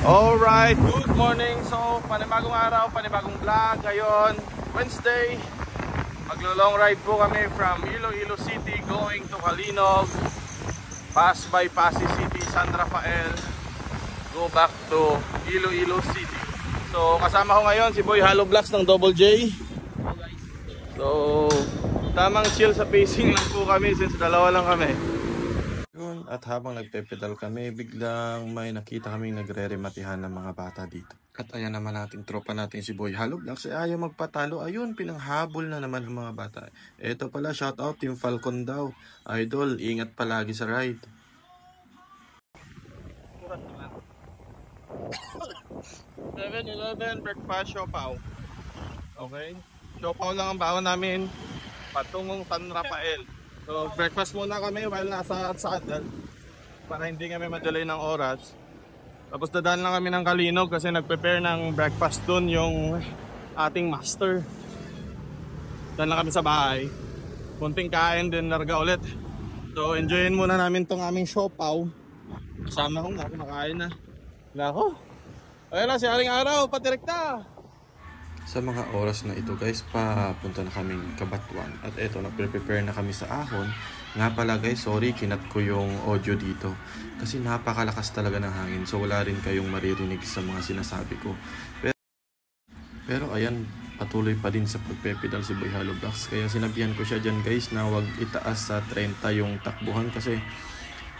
Alright, good morning. So, panibagong araw, panibagong vlog. Ngayon, Wednesday. Maglo-long ride po kami from Iloilo City going to Calinog. Pass by Pasig City, San Rafael. Go back to Iloilo City. So, kasama ko ngayon si Boy Hollow Vlogs ng Double J. So, tamang chill sa pacing lang po kami since dalawa lang kami. At habang nagpe-pedal kami, biglang may nakita kaming nagre-rematihan ng mga bata dito. At ayan naman natin, tropa natin si Boy Hollow Vlogs, ayaw magpatalo. Ayun, pinanghabol na naman ng mga bata. Eto pala, shout out Team Falcon daw. Idol, ingat palagi sa ride. 7-Eleven breakfast siopaw. Okay? Siopaw lang ang baon namin patungong San Rafael. So breakfast muna kami while nasa saddle para hindi kami madelay ng oras. Tapos dadaan lang kami ng Calinog kasi nagprepare ng breakfast dun yung ating master. Dadaan lang kami sa bahay. Kunting kain din, larga ulit. So enjoyin muna namin tong aming siopaw. Kasama ko nga, kumakain na. Nako. Ayun na si Aling Araw, patirekta! Sa mga oras na ito guys, papunta na kaming Kabatuan. At eto, nagpe-prepare na kami sa ahon. Nga pala guys, sorry, kinat ko yung audio dito. Kasi napakalakas talaga ng hangin. So wala rin kayong maririnig sa mga sinasabi ko. Pero ayan, patuloy pa din sa pagpe-pedal si Boy Hollow Vlogs. Kaya sinabihan ko siya dyan guys na wag itaas sa 30 yung takbuhan. Kasi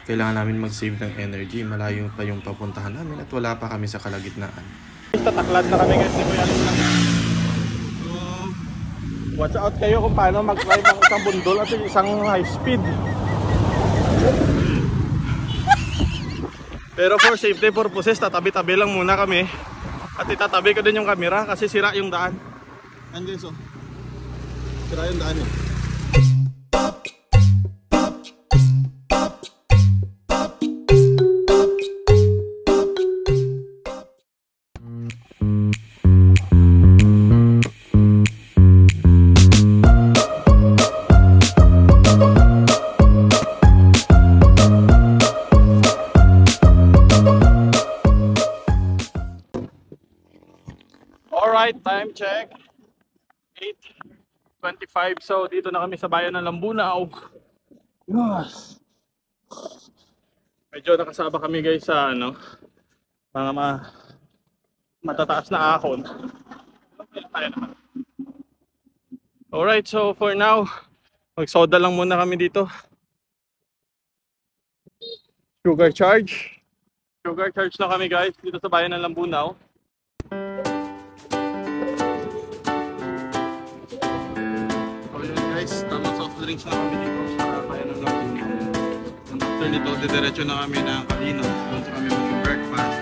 kailangan namin mag-save ng energy. Malayo pa yung papuntahan namin at wala pa kami sa kalagitnaan. Tataklad na kami guys ni Boy Hollow Vlogs. Watch out kayo kung paano mag-ride ng isang bundol at isang high speed. Pero for safety purposes, tatabi-tabi lang muna kami. At itatabi ko din yung camera kasi sira yung daan. Ayan guys, oh. Sira yung daan eh. Alright, time check 8:25. So dito na kami sa bayan ng Lambunaw. Yes. Medyo nakasaba kami guys sa ano, mga matataas na ahon. Alright, so for now magsoda lang muna kami dito. Sugar charge na kami guys dito sa bayan ng Lambunaw. Tamang soft drinks na kami dito sa bayan ng Lambunaw. After nito, didiretso na kami ng Calinog. Doon sa kami mag-breakfast.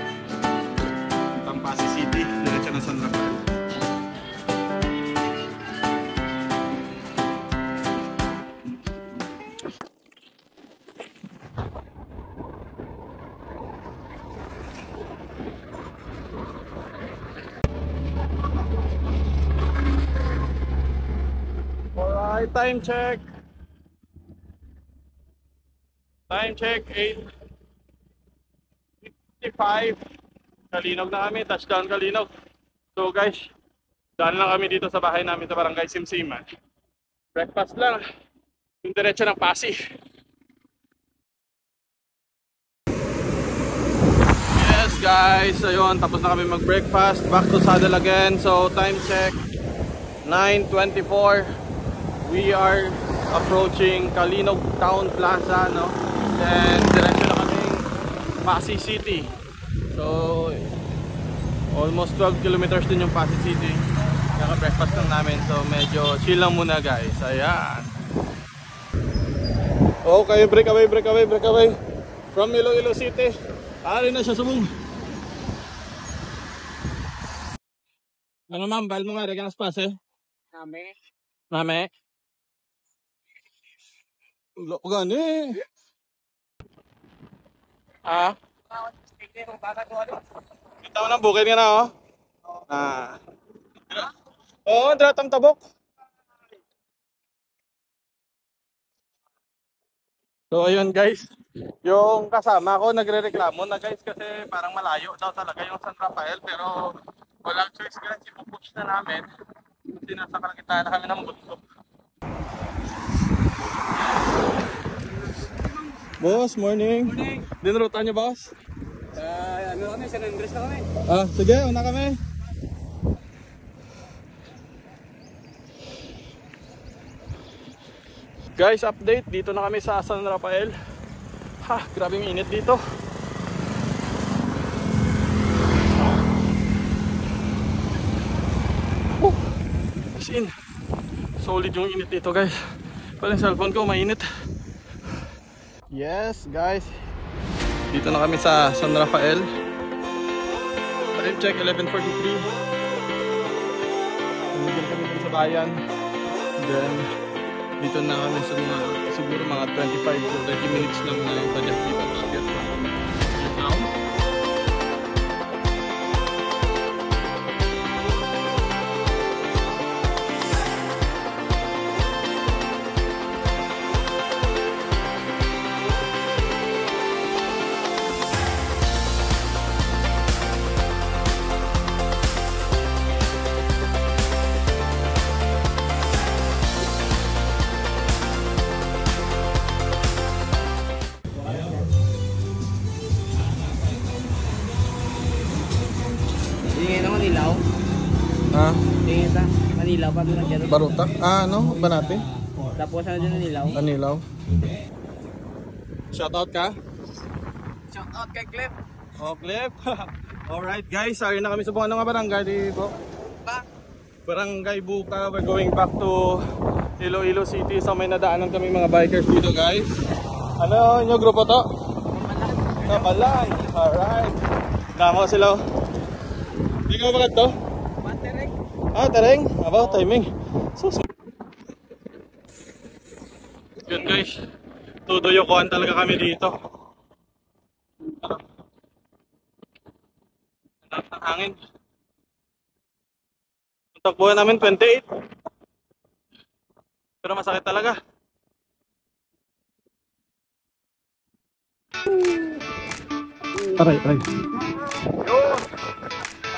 Pasig City, diretso na San Rafael. Time check 8:55. Calinog na kami, touchdown Calinog. So guys, daan lang kami dito sa bahay namin sa Barangay Simsiman. Breakfast lang, yung diretso ng Pasig. Yes guys, ayun, tapos na kami mag-breakfast. Back to saddle again. So time check 9:24. We are approaching Calinog Town Plaza, no? Then diretso na kaming Pasig City. So almost 12 kilometers din yung Pasig City. Naka-breakfast lang namin, so medyo chill lang muna guys. Ayan. Okay, break away from Iloilo City. Ari na siya sumong. Ano ma'am, bal mo nga reganas pas eh? Mame. Ulo ko gani. Ah? Kita mo ng bukid nga na oh. Ah. Oo, dratang tabok. So ayun guys, yung kasama ko nagrereklamo na guys kasi parang malayo daw talaga yung San Rafael pero walang choice guys, ipupush na namin kasi nasa kalagitnaan na kami ng bundok. Boss, morning. Morning. Dinrutan niyo boss? Ano kami, San Andres na kami. Ah, sige, una kami. Guys, update, dito na kami sa San Rafael. Ha, grabe yung init dito. As in, solid yung init dito guys. Pala yung cellphone ko, mainit. Yes guys, dito na kami sa San Rafael. Time check, 11:43. Tumigil kami dun sa bayan. Then, dito na kami sa mga, siguro mga 25 to 30 minutes lang na yung budget dito. Now, Tingin ako Manilaw. ha? Tingin ta, Manilaw pa doon nandiyan. Baruta? Ah, ano? Banate? Tapos ano din Manilaw? Anilaw? Shoutout ka? Shout out kay Clip. Oh, Clip. Alright guys, ayun na kami sa buwan ng barangay dito. Barangay Buka. We're going back to Iloilo City. So may nadaanan kami mga bikers dito guys. Ano yung grupo to? Kamalay. Alright. Damo sila. Hindi ka mabalag to? Tereng. Ah, tereng. Aba, timing. So, yun guys. Tudoyokoan talaga kami dito. Ang hangin. Ang takbuhan namin 28. Pero masakit talaga. Aray. Yun.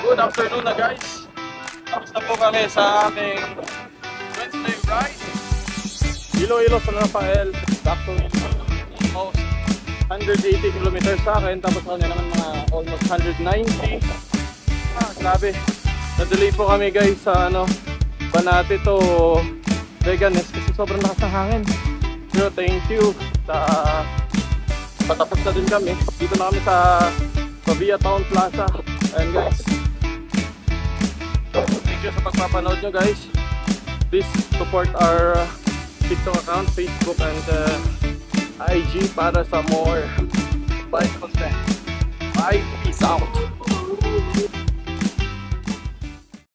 Good afternoon na guys. Tapos na po kami sa aming Wednesday ride. Iloilo, San Rafael. Back to almost 180 kilometers sa akin. Tapos kanya naman mga almost 190. Ah, grabe. Na-delay po kami guys sa ano, Banate to Veganes kasi sobrang lakas ng hangin. Pero thank you sa patapos na din kami. Dito na kami sa Pavia Town Plaza. And guys, thank you sa pagpapanood nyo guys. Please support our TikTok account, Facebook and IG para sa more bike content. Bye, peace out.